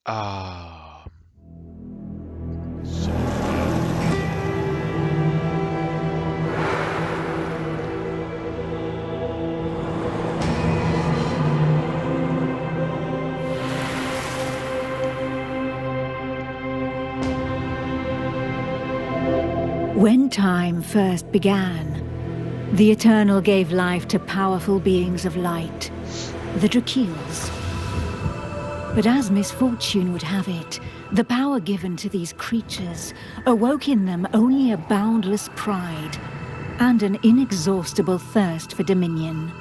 Ah. So When time first began, the Eternal gave life to powerful beings of light, the Drakeels. But as misfortune would have it, the power given to these creatures awoke in them only a boundless pride and an inexhaustible thirst for dominion.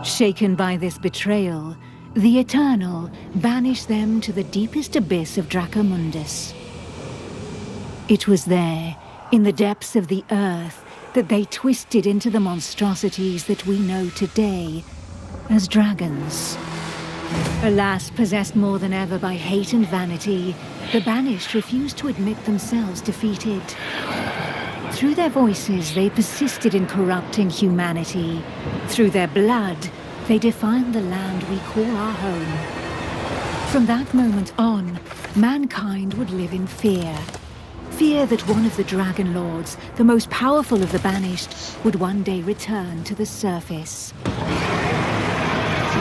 Shaken by this betrayal, the Eternal banished them to the deepest abyss of Dracomundus. It was there, in the depths of the earth, that they twisted into the monstrosities that we know today as dragons. Alas, possessed more than ever by hate and vanity, the Banished refused to admit themselves defeated. Through their voices, they persisted in corrupting humanity. Through their blood, they defiled the land we call our home. From that moment on, mankind would live in fear. Fear that one of the Dragon Lords, the most powerful of the Banished, would one day return to the surface.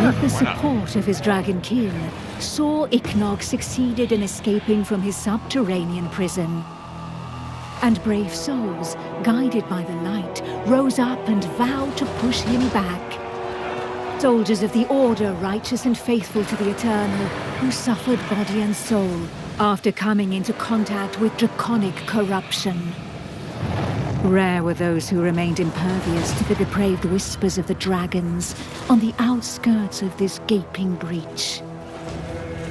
With the support of his dragon kin, Saw Ichnog succeeded in escaping from his subterranean prison. And brave souls, guided by the light, rose up and vowed to push him back. Soldiers of the Order, righteous and faithful to the Eternal, who suffered body and soul after coming into contact with draconic corruption. Rare were those who remained impervious to the depraved whispers of the dragons on the outskirts of this gaping breach.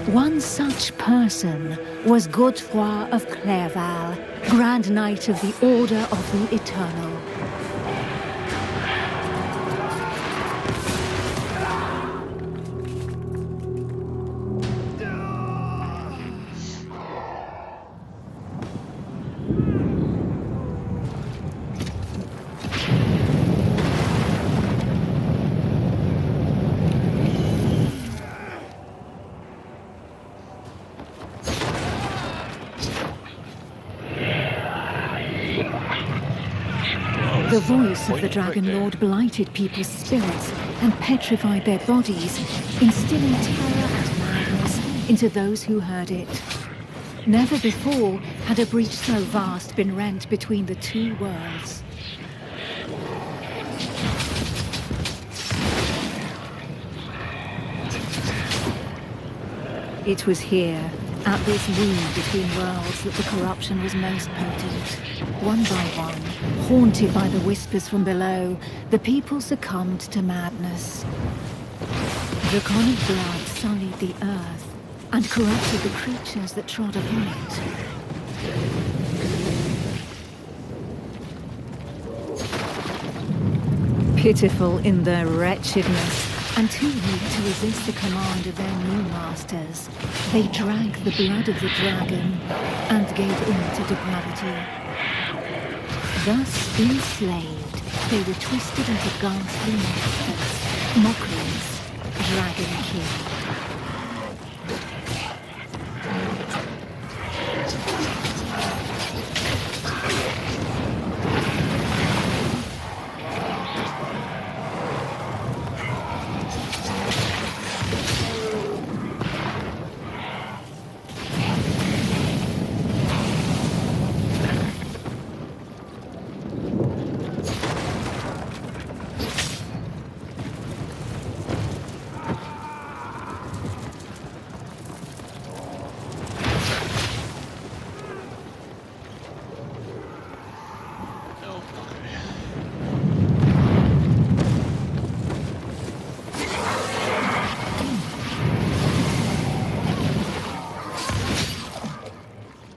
One such person was Godefroy of Clairval, Grand Knight of the Order of the Eternal. The voice of the Dragon Lord blighted people's spirits and petrified their bodies, instilling terror and madness into those who heard it. Never before had a breach so vast been rent between the two worlds. It was here, at this wound between worlds, that the corruption was most potent. One by one, haunted by the whispers from below, the people succumbed to madness. Draconic blood sullied the earth and corrupted the creatures that trod upon it. Pitiful in their wretchedness, and too weak to resist the command of their new masters, they drank the blood of the dragon and gave in to depravity. Thus enslaved, they were twisted into ghastly monsters, mockeries, dragon kin.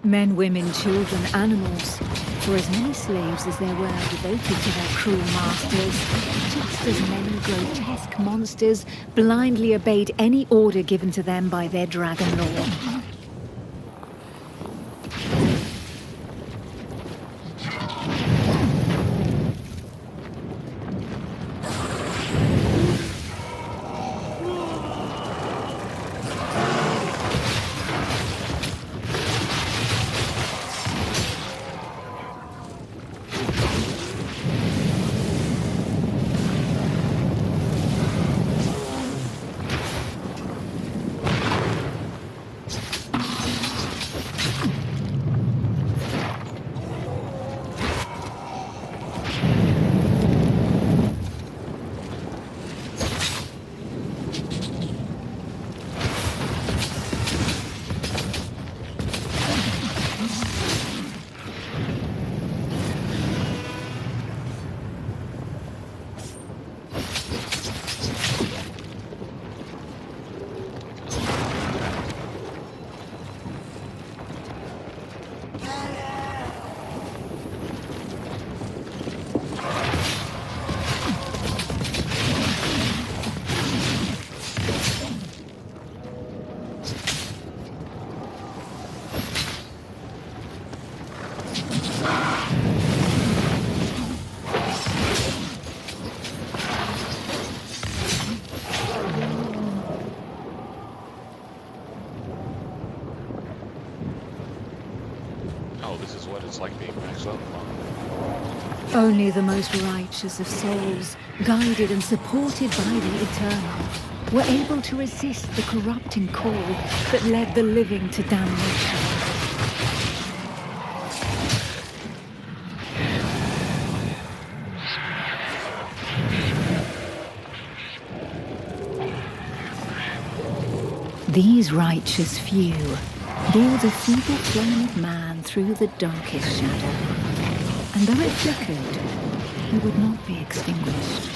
Men, women, children, animals, for as many slaves as there were devoted to their cruel masters, just as many grotesque monsters blindly obeyed any order given to them by their dragon lord. it's like being maxed up. Only the most righteous of souls, guided and supported by the Eternal, were able to resist the corrupting call that led the living to damnation. These righteous few bore the feeble flame of man through the darkest shadow, and though it flickered, he would not be extinguished.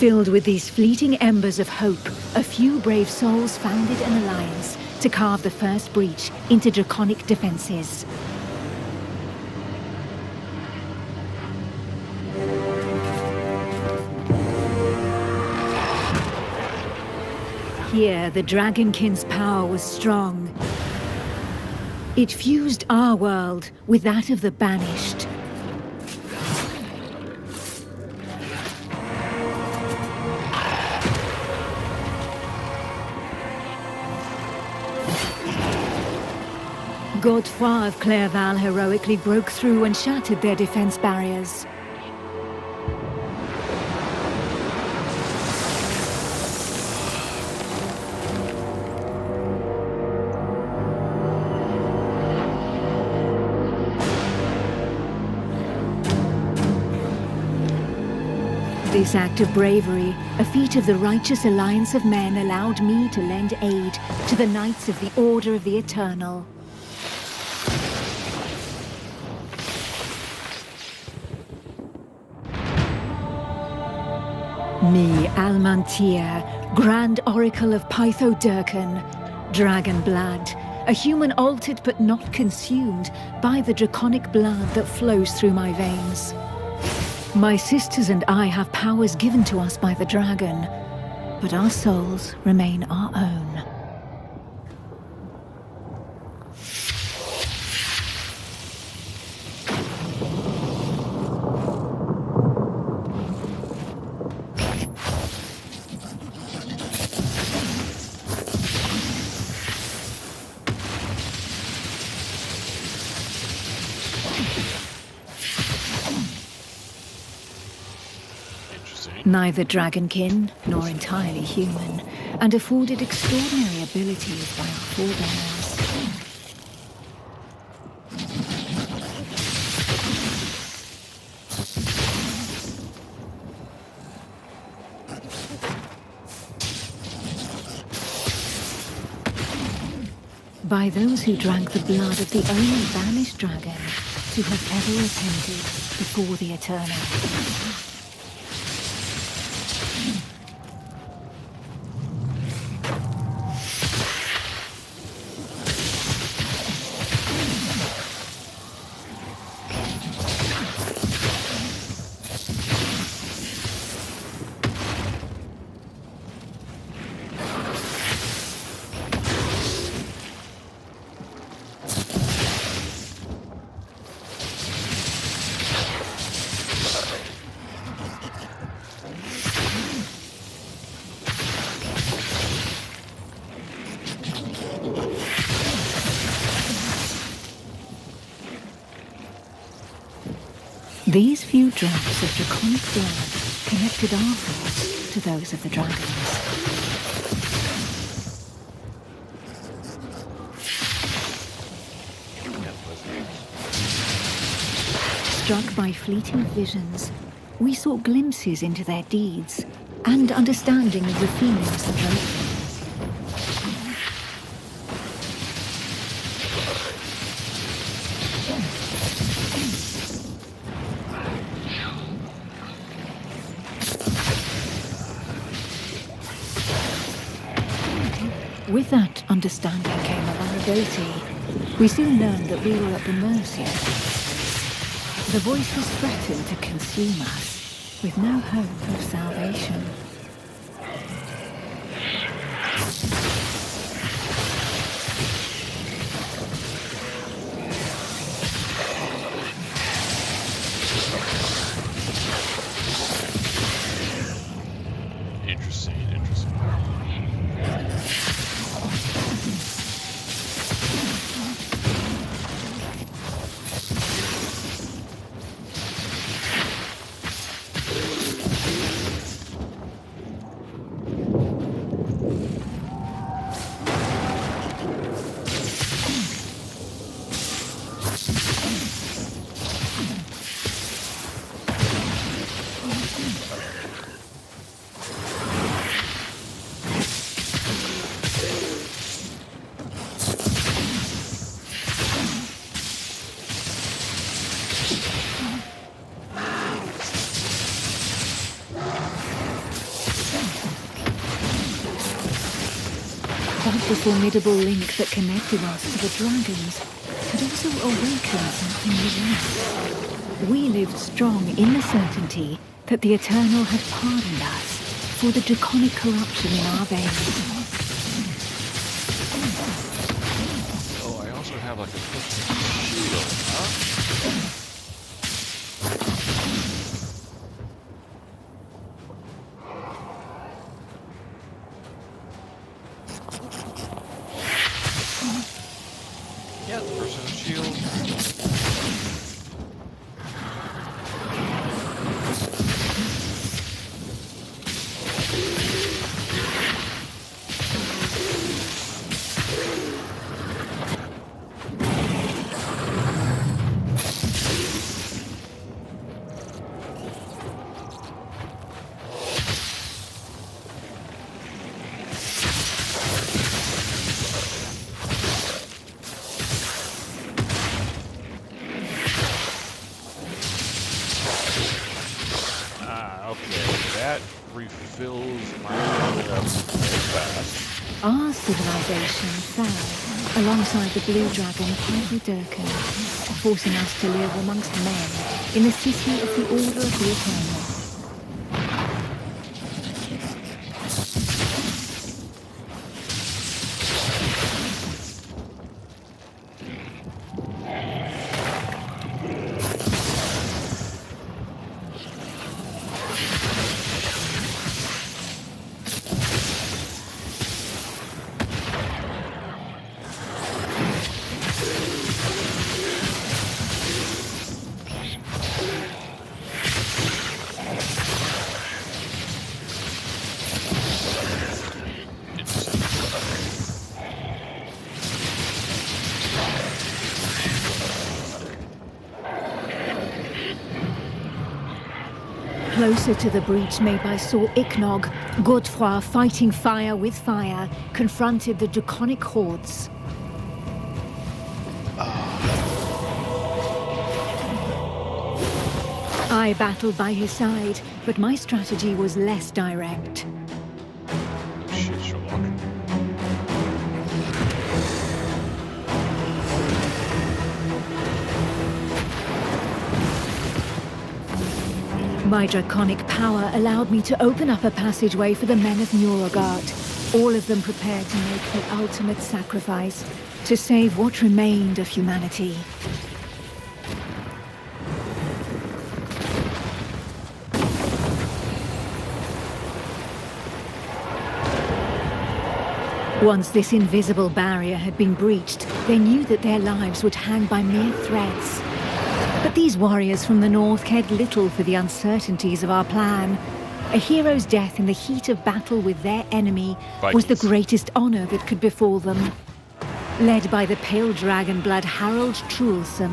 Filled with these fleeting embers of hope, a few brave souls founded an alliance to carve the first breach into draconic defenses. Here, the Dragonkin's power was strong. It fused our world with that of the Banished. Godefroy of Clairval heroically broke through and shattered their defense barriers. This act of bravery, a feat of the righteous alliance of men, allowed me to lend aid to the Knights of the Order of the Eternal. Me, Almantir, Grand Oracle of Pytho Durkan, Dragon Blood, a human altered but not consumed by the draconic blood that flows through my veins. My sisters and I have powers given to us by the dragon, but our souls remain our own. Neither dragonkin nor entirely human, and afforded extraordinary abilities by our forebears. By those who drank the blood of the only banished dragon to have ever attended before the Eternal. These few drops of draconic blood connected our thoughts to those of the dragons. struck by fleeting visions, we sought glimpses into their deeds and understanding of the feelings that drove them. With that understanding came a vulnerability. We soon learned that we were at the mercy of it. The voices threatened to consume us, with no hope of salvation. Interesting. Quite the formidable link that connected us to the dragons had also awakened something within us. We lived strong in the certainty that the Eternal had pardoned us for the draconic corruption in our veins. Oh, I also have like a shield, huh? Yeah, the personal shield. Okay, that refills my stamina very fast. Our civilization fell alongside the blue dragon Durkan, forcing us to live amongst men in the city of the Order of the Eternal. Closer to the breach made by Sir Ichnog, Godefroy, fighting fire with fire, confronted the draconic hordes. I battled by his side, but my strategy was less direct. Shit, Sherlock. My draconic power allowed me to open up a passageway for the men of Nurogard, all of them prepared to make the ultimate sacrifice to save what remained of humanity. Once this invisible barrier had been breached, they knew that their lives would hang by mere threads. But these warriors from the north cared little for the uncertainties of our plan. A hero's death in the heat of battle with their enemy was the greatest honor that could befall them. Led by the pale dragon blood Harold Truelson,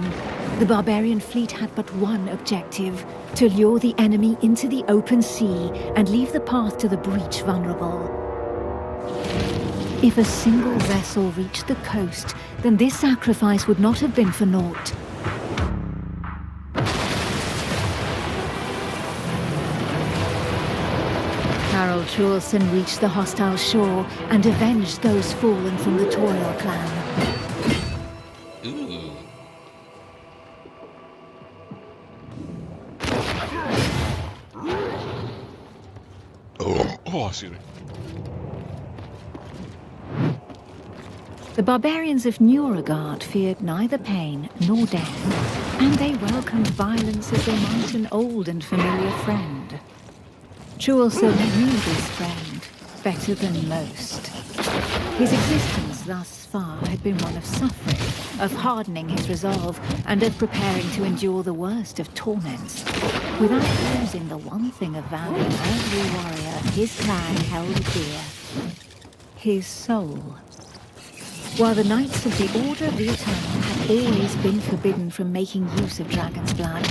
the barbarian fleet had but one objective: to lure the enemy into the open sea and leave the path to the breach vulnerable. If a single vessel reached the coast, then this sacrifice would not have been for naught. Harold Truelson reached the hostile shore and avenged those fallen from the Toriel clan. Ooh. Oh, excuse me. The barbarians of Nuragard feared neither pain nor death, and they welcomed violence as they might an old and familiar friend. Truelson knew this friend better than most. His existence thus far had been one of suffering, of hardening his resolve, and of preparing to endure the worst of torments, without losing the one thing of value every warrior of his clan held dear: his soul. While the Knights of the Order of the Eternal had always been forbidden from making use of dragon's blood,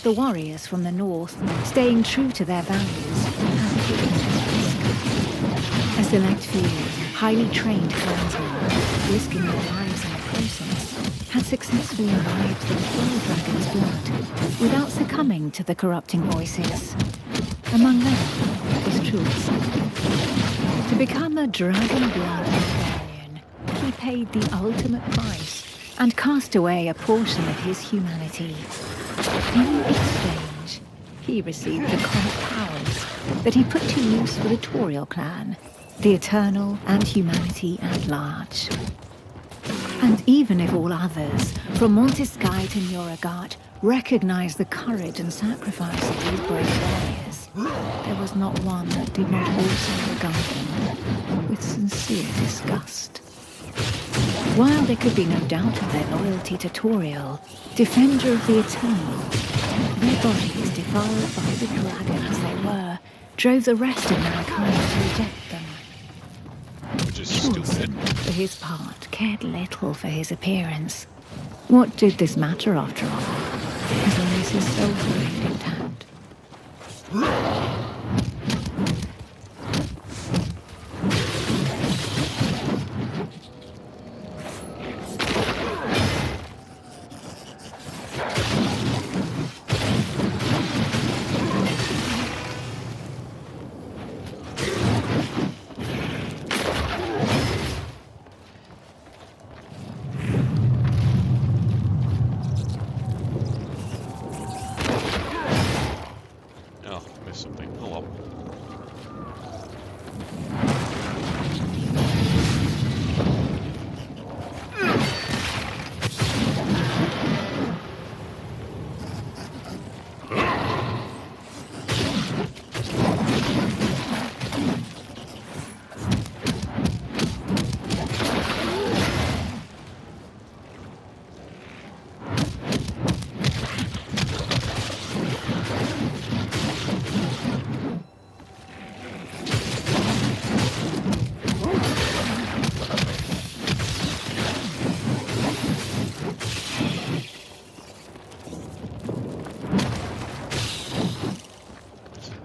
the warriors from the north, staying true to their values, had given it. A select few, highly trained clansmen, risking their lives in the process, had successfully imbibed the pure dragon's blood without succumbing to the corrupting voices. Among them was Truelson. To become a dragon blood barbarian, he paid the ultimate price and cast away a portion of his humanity. In exchange, he received the common powers that he put to use for the Toriel clan, the Eternal, and humanity at large. And even if all others, from Montesky to Nuragard, recognized the courage and sacrifice of these brave warriors, there was not one that did not also regard them with sincere disgust. While there could be no doubt of their loyalty to Toriel, defender of the Eternal, their bodies, defiled by the dragon as they were, drove the rest of mankind to reject them. Which is stupid. For his part, cared little for his appearance. What did this matter after all, as long as his soul remained intact? Oh, I missed something. Oh well.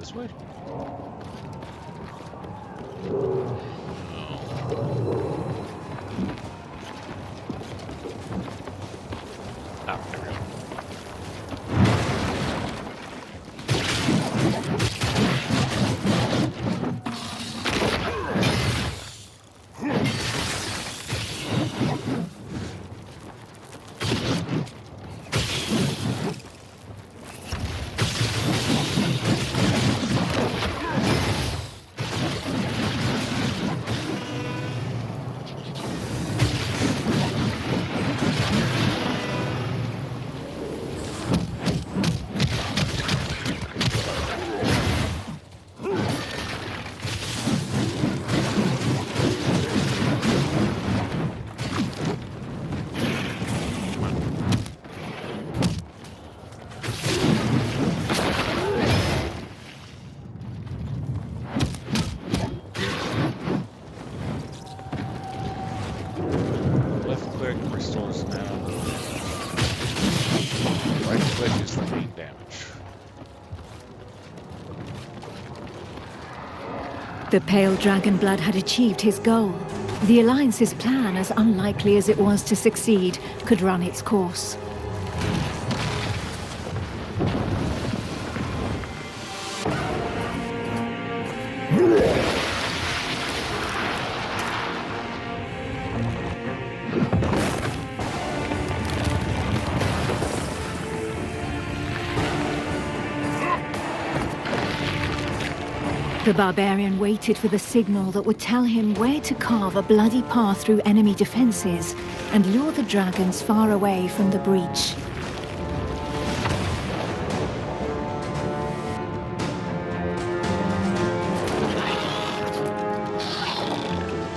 This way? Ah, there we go. effect is for main damage. The pale dragon blood had achieved his goal. The Alliance's plan, as unlikely as it was to succeed, could run its course. The barbarian waited for the signal that would tell him where to carve a bloody path through enemy defenses and lure the dragons far away from the breach.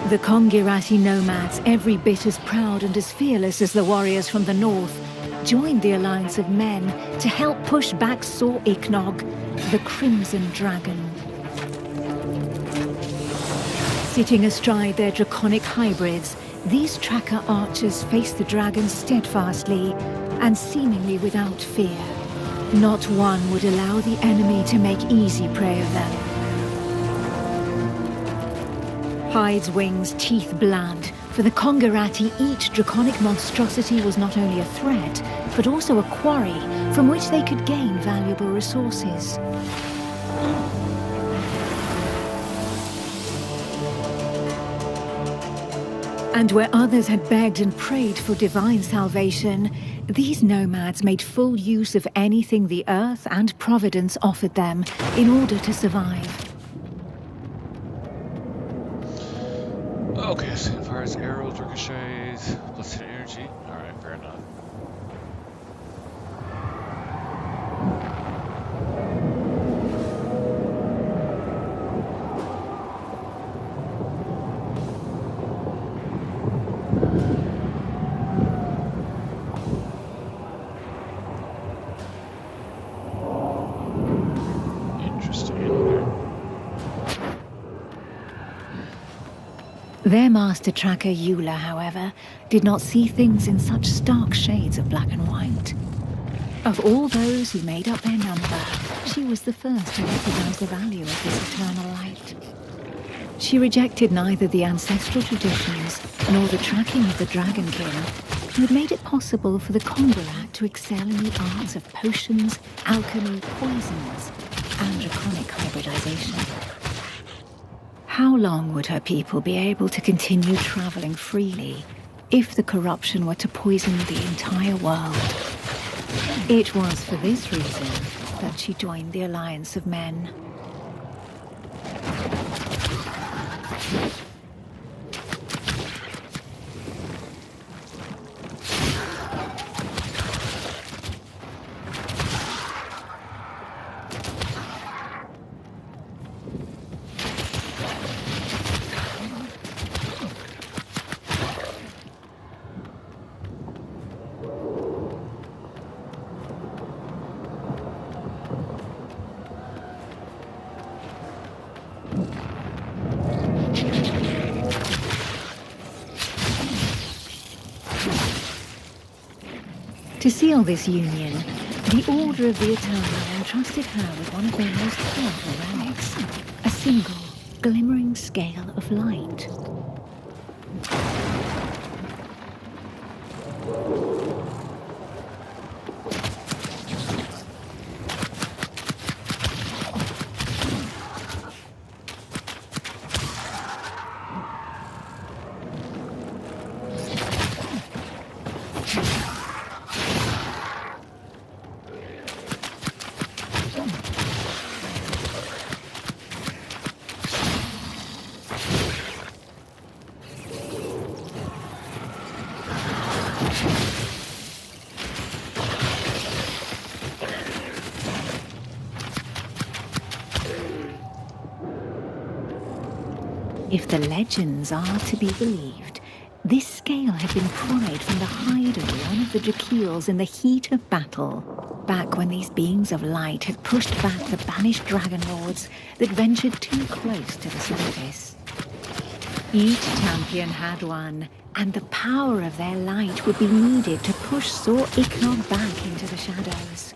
The Kongirati nomads, every bit as proud and as fearless as the warriors from the north, joined the alliance of men to help push back Sor Iknog, the Crimson Dragon. Sitting astride their draconic hybrids, these tracker archers faced the dragons steadfastly and seemingly without fear. Not one would allow the enemy to make easy prey of them. Hides, wings, teeth, blood. For the Kongirati, each draconic monstrosity was not only a threat, but also a quarry from which they could gain valuable resources. And where others had begged and prayed for divine salvation, these nomads made full use of anything the earth and providence offered them in order to survive. Okay, so fires, arrows, ricochets, plus energy. Alright, fair enough. Their master tracker, Eula, however, did not see things in such stark shades of black and white. Of all those who made up their number, she was the first to recognize the value of this eternal light. She rejected neither the ancestral traditions nor the tracking of the Dragonkin, who had made it possible for the Kongorat to excel in the arts of potions, alchemy, poisons, and draconic hybridization. How long would her people be able to continue traveling freely if the corruption were to poison the entire world? It was for this reason that she joined the Alliance of Men. To seal this union, the Order of the Eternal entrusted her with one of their most powerful relics, a single, glimmering scale of light. If the legends are to be believed, this scale had been pried from the hide of one of the Drakeels in the heat of battle, back when these beings of light had pushed back the banished dragon lords that ventured too close to the surface. Each champion had one, and the power of their light would be needed to push Sor Iknog back into the shadows.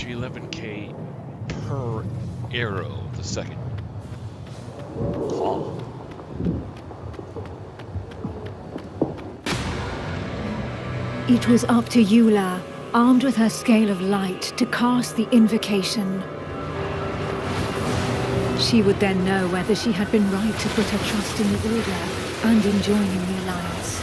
11k per arrow the second. Huh. It was up to Eula, armed with her scale of light, to cast the invocation. She would then know whether she had been right to put her trust in the Order and in joining the Alliance.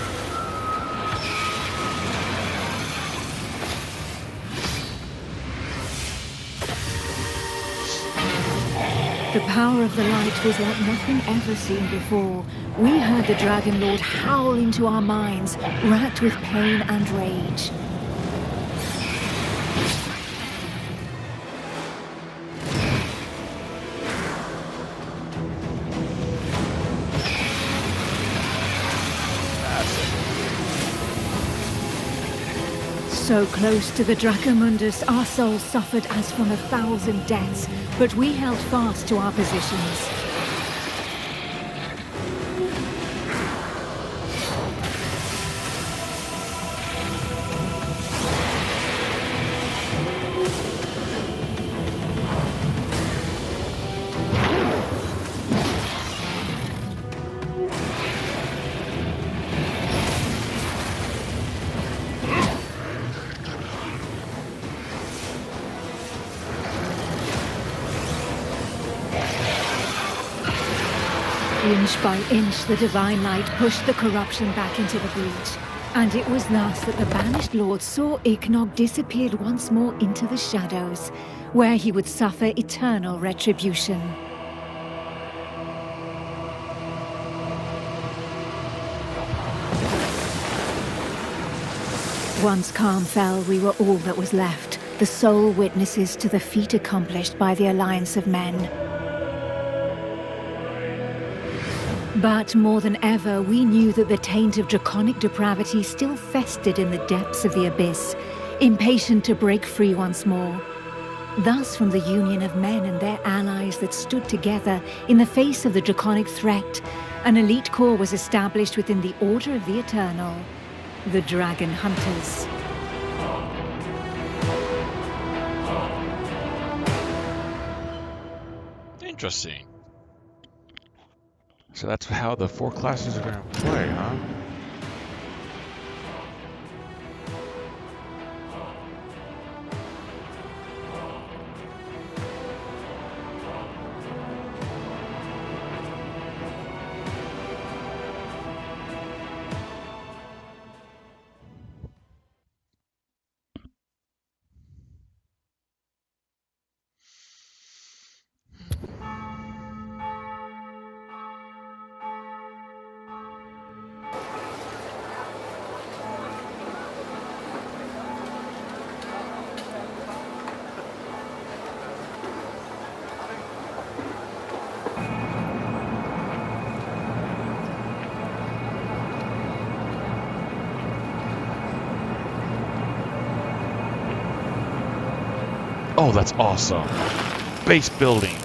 The power of the light was like nothing ever seen before. We heard the Dragon Lord howl into our minds, racked with pain and rage. So close to the Dracomundus, our souls suffered as from 1,000 deaths, but we held fast to our positions. Inch by inch, the divine light pushed the corruption back into the breach. And it was thus that the Banished Lord saw Ignog disappeared once more into the shadows, where he would suffer eternal retribution. Once calm fell, we were all that was left, the sole witnesses to the feat accomplished by the Alliance of Men. But more than ever, we knew that the taint of draconic depravity still festered in the depths of the abyss, impatient to break free once more. Thus, from the union of men and their allies that stood together in the face of the draconic threat, an elite corps was established within the Order of the Eternal, the Dragon Hunters. Interesting. So that's how the 4 classes are going to play, huh? Oh, that's awesome. Base building.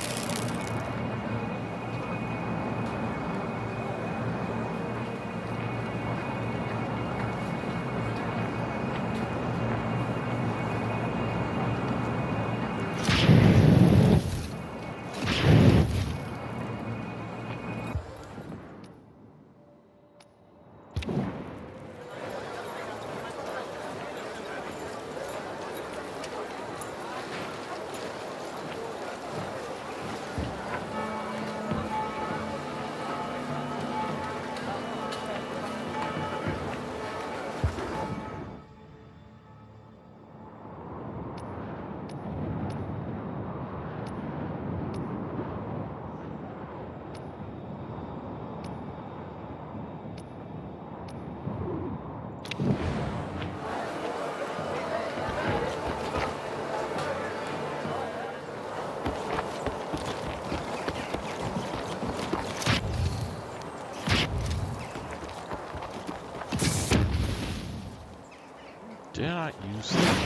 Did I not use that?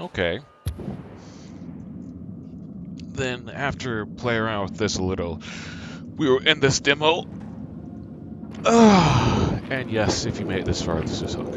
Okay. Then, after playing around with this a little, we will end this demo. And yes, if you made it this far, this is Hook.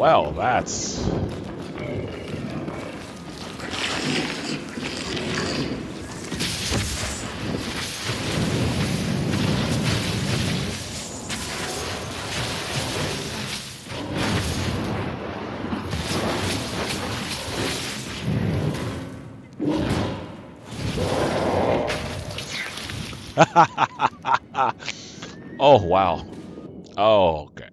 Well, that's... Oh, wow. Oh, okay.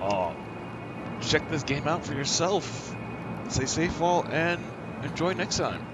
uh, check this game out for yourself. Stay safe all and enjoy next time.